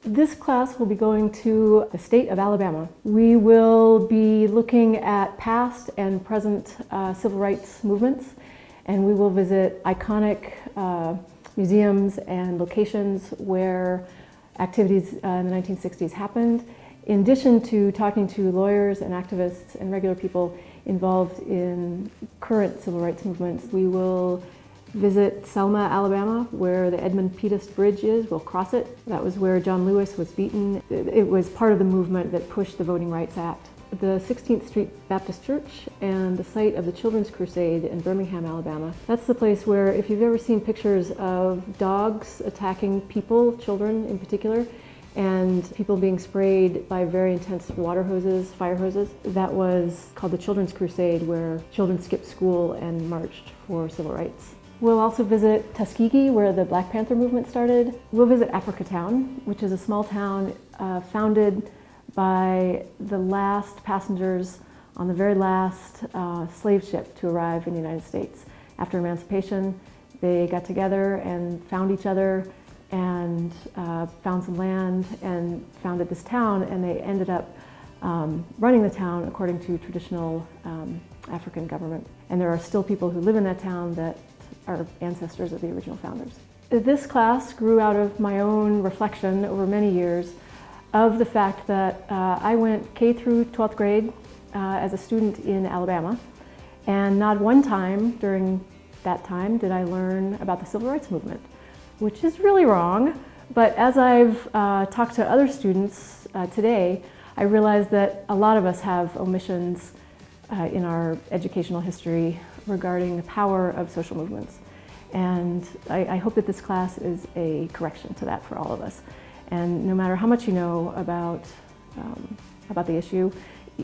This class will be going to the state of Alabama. We will be looking at past and present civil rights movements, and we will visit iconic museums and locations where activities in the 1960s happened. In addition to talking to lawyers and activists and regular people involved in current civil rights movements, we will visit Selma, Alabama, where the Edmund Pettus Bridge is. We'll cross it. That was where John Lewis was beaten. It was part of the movement that pushed the Voting Rights Act. The 16th Street Baptist Church and the site of the Children's Crusade in Birmingham, Alabama. That's the place where, if you've ever seen pictures of dogs attacking people, children in particular, and people being sprayed by very intense water hoses, fire hoses, that was called the Children's Crusade, where children skipped school and marched for civil rights. We'll also visit Tuskegee, where the Black Panther movement started. We'll visit Africatown, which is a small town founded by the last passengers on the very last slave ship to arrive in the United States. After emancipation, they got together and found each other and found some land and founded this town, and they ended up running the town according to traditional African government. And there are still people who live in that town that are ancestors of the original founders. This class grew out of my own reflection over many years of the fact that I went K through 12th grade as a student in Alabama, and not one time during that time did I learn about the civil rights movement, which is really wrong. But as I've talked to other students today, I realize that a lot of us have omissions in our educational history regarding the power of social movements. And I hope that this class is a correction to that for all of us. And no matter how much you know about the issue,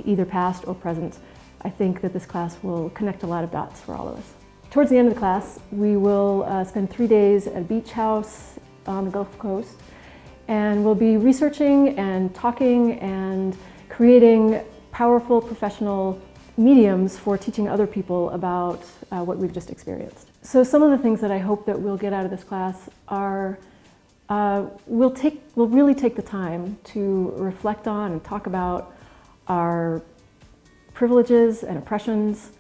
either past or present, I think that this class will connect a lot of dots for all of us. Towards the end of the class, we will spend 3 days at a beach house on the Gulf Coast, and we'll be researching and talking and creating powerful professional mediums for teaching other people about what we've just experienced. So some of the things that I hope that we'll get out of this class are we'll really take the time to reflect on and talk about our privileges and oppressions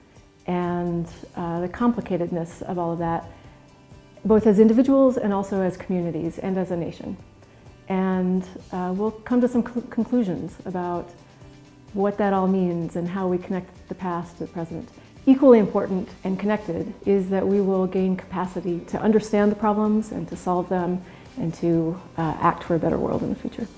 and the complicatedness of all of that, both as individuals and also as communities and as a nation. And we'll come to some conclusions about what that all means and how we connect the past to the present. Equally important and connected is that we will gain capacity to understand the problems and to solve them and to act for a better world in the future.